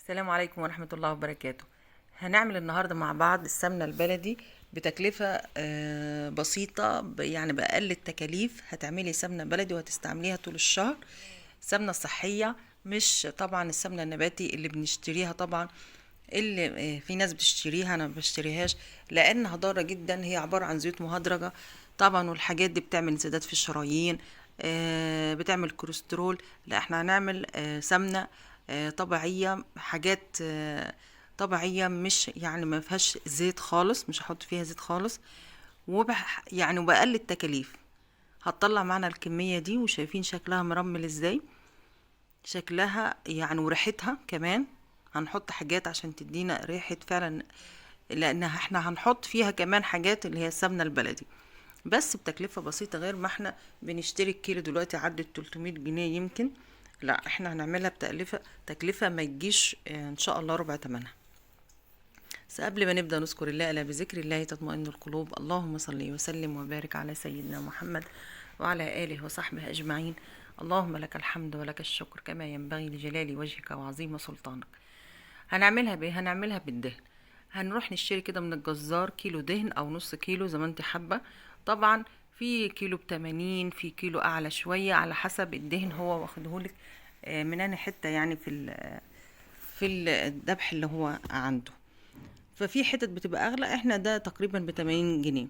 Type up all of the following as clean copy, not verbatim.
السلام عليكم ورحمة الله وبركاته. هنعمل النهاردة مع بعض السمنة البلدي بتكلفة بسيطة، يعني بأقل التكاليف هتعملي سمنة بلدي وهتستعمليها طول الشهر. سمنة صحية، مش طبعا السمنة النباتي اللي بنشتريها طبعا. اللي في ناس بتشتريها، انا ما بشتريهاش لانها ضاره جدا. هي عباره عن زيوت مهدرجه طبعا، والحاجات دي بتعمل انسداد في الشرايين، بتعمل كوليسترول. لا، احنا هنعمل سمنه طبيعيه، حاجات طبيعيه، مش يعني ما فيهاش زيت خالص، مش هحط فيها زيت خالص. يعني وبأقل التكاليف هتطلع معنا الكميه دي. وشايفين شكلها مرمل ازاي، شكلها يعني وريحتها كمان. هنحط حاجات عشان تدينا ريحة فعلا، لانها احنا هنحط فيها كمان حاجات اللي هي السمنة البلدي، بس بتكلفة بسيطة، غير ما احنا بنشتري الكيلو دلوقتي عدت 300 جنيه يمكن. لا، احنا هنعملها تكلفة ما تجيش ان شاء الله ربع تمنها. بس قبل ما نبدأ نذكر الله، ألا بذكر الله تطمئن القلوب. اللهم صل وسلم وبارك على سيدنا محمد وعلى آله وصحبه أجمعين. اللهم لك الحمد ولك الشكر كما ينبغي لجلال وجهك وعظيم سلطانك. هنعملها بايه؟ هنعملها بالدهن. هنروح نشتري كده من الجزار كيلو دهن او نص كيلو زي ما انت حابه. طبعا في كيلو ب80، في كيلو اعلى شويه على حسب الدهن هو واخدهولك من انا حته، يعني في الذبح اللي هو عنده. ففي حتت بتبقى اغلى، احنا ده تقريبا ب80 جنيه.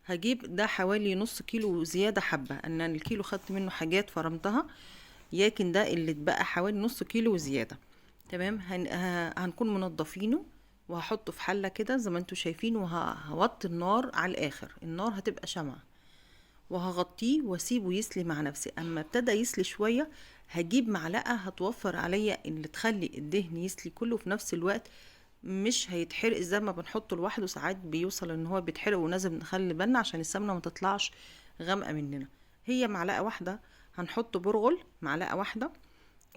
هجيب ده حوالي نص كيلو زيادة حبة، ان الكيلو خدت منه حاجات فرمتها، لكن ده اللي اتبقى حوالي نص كيلو زيادة. تمام. هنكون منضفينه، وهحطه في حلة كده زي ما انتوا شايفين، وهوطي النار على الاخر. النار هتبقى شمعة، وهغطيه واسيبه يسلي مع نفسه. اما ابتدى يسلي شوية، هجيب معلقة هتوفر عليا اللي تخلي الدهن يسلي كله في نفس الوقت، مش هيتحرق زي ما بنحطه لوحده. ساعات بيوصل ان هو بيتحرق، ولازم نخلي بالنا عشان السمنة ما تطلعش غامقة مننا. هي معلقة واحدة، هنحط برغل معلقة واحدة،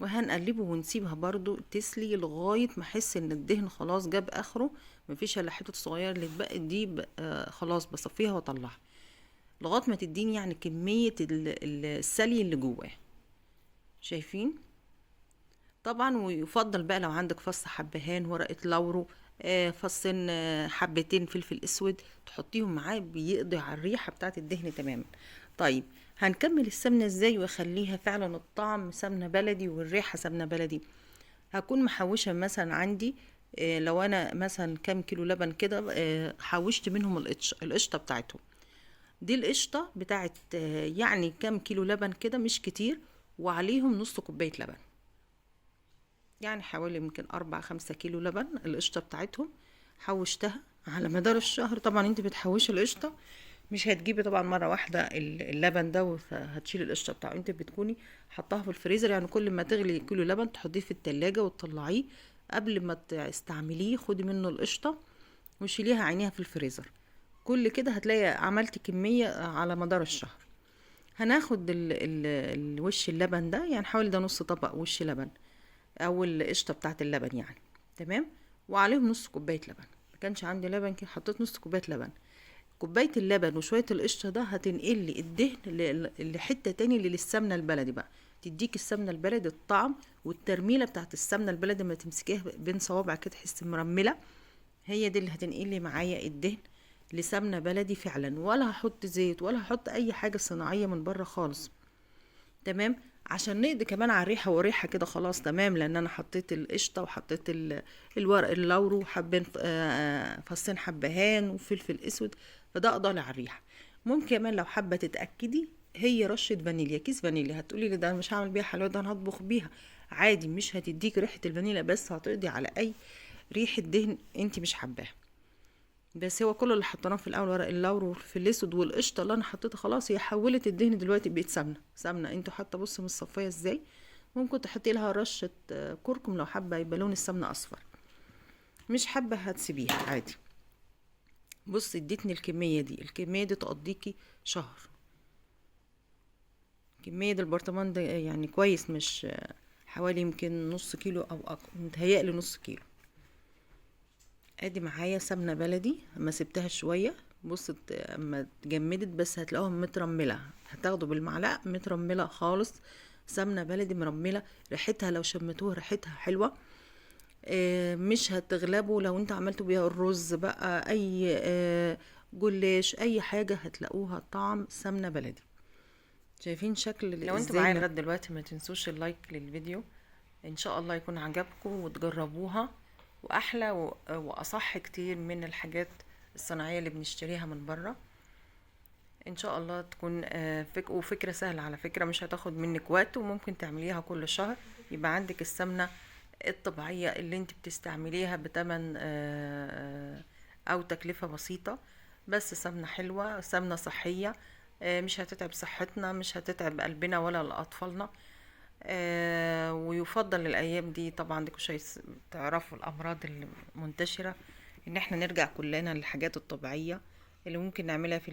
وهنقلبه ونسيبها برضو تسلي لغاية ما احس ان الدهن خلاص جاب اخره، مفيش الا حتة صغيرة اللي اتبقت دي خلاص بصفيها واطلعها، لغايه ما تديني يعني كميه السلي اللي جواه. شايفين؟ طبعا. ويفضل بقى لو عندك فص حبهان، ورقه لورو، فصين، حبتين فلفل اسود، تحطيهم معاه بيقضي على الريحه بتاعه الدهن تماما. طيب، هنكمل السمنه ازاي واخليها فعلا الطعم سمنه بلدي والريحه سمنه بلدي؟ هكون محوشه مثلا عندي، لو انا مثلا كام كيلو لبن كده، حوشت منهم القشطه بتاعتهم. دي القشطة بتاعت يعني كام كيلو لبن كده، مش كتير، وعليهم نص كوباية لبن. يعني حوالي يمكن 4 5 كيلو لبن القشطة بتاعتهم. حوشتها على مدار الشهر. طبعا انت بتحوشي القشطة، مش هتجيبي طبعا مرة واحدة اللبن ده وهتشيلي القشطة بتاعه. انت بتكوني حطاها في الفريزر، يعني كل ما تغلي كيلو لبن تحطيه في التلاجة وتطلعيه. قبل ما تستعمليه خدي منه القشطة وشيليها عينيها في الفريزر. كل كده هتلاقي عملت كمية على مدار الشهر. هناخد الوش اللبن ده، يعني حوالي ده نص طبق وش لبن، او القشطة بتاعت اللبن يعني. تمام. وعليهم نص كوباية لبن. ما كانش عندي لبن كده، حطيت نص كوباية لبن. كوباية اللبن وشوية القشطة ده هتنقل لي الدهن لحتة تاني للسمنة البلدي بقى. تديك السمنة البلدي الطعم والترميلة بتاعت السمنة البلدي، ما تمسكيها بين صوابع كده تحس مرملة. هي دي اللي هتنقل لي معايا الدهن لسمنة بلدي فعلا، ولا هحط زيت ولا هحط اي حاجة صناعية من بره خالص. تمام. عشان نقضي كمان على الريحة، والريحة كده خلاص تمام، لان انا حطيت القشطة وحطيت الورق اللورو، وحبين فصين حبهان وفلفل اسود، فده قضى لي على الريحة. ممكن كمان لو حابة تتأكدي، هي رشة فانيليا، كيس فانيليا. هتقولي لي ده انا مش هعمل بيها حلويات، ده انا هطبخ بيها. عادي، مش هتديك ريحة الفانيليا، بس هتقضي على اي ريحة دهن انت مش حباها. بس هو كل اللي حطيناه في الاول ورق اللورو في الاسود والقشطه اللي انا حطيتها، خلاص هي حولت الدهن دلوقتي بقت سمنه سمنه. انتوا حتى بصوا مصفيه ازاي. ممكن تحطي لها رشه كركم لو حابه يبقى لون السمنه اصفر، مش حابه هتسيبيها عادي. بص، اديتني الكميه دي تقضيكي شهر. كميه البرطمان ده يعني كويس، مش حوالي يمكن نص كيلو او متهيألي نص كيلو. ادي معايا سمنه بلدي. اما سبتها شويه، بصت اما اتجمدت بس هتلاقوها مترمله، هتاخدوا بالمعلقه مترمله خالص. سمنه بلدي مرمله، ريحتها لو شمتوها ريحتها حلوه. مش هتغلبوا لو انت عملتوا بيها الرز بقى، اي جلاش، اي حاجة هتلاقوها طعم سمنة بلدي. شايفين شكل لو انتوا ازاي معايا لغايه دلوقتي ما تنسوش اللايك للفيديو، ان شاء الله يكون عجبكم وتجربوها، واحلى واصح كتير من الحاجات الصناعيه اللي بنشتريها من بره. ان شاء الله تكون وفكره سهله على فكره، مش هتاخد منك وقت، وممكن تعمليها كل شهر. يبقى عندك السمنه الطبيعيه اللي انت بتستعمليها بتمن او تكلفه بسيطه، بس سمنه حلوه، سمنه صحيه، مش هتتعب صحتنا، مش هتتعب قلبنا ولا لأطفالنا. ويفضل الأيام دي طبعا ديكوا تعرفوا الأمراض المنتشرة، إن احنا نرجع كلنا للحاجات الطبيعية اللي ممكن نعملها في البيت.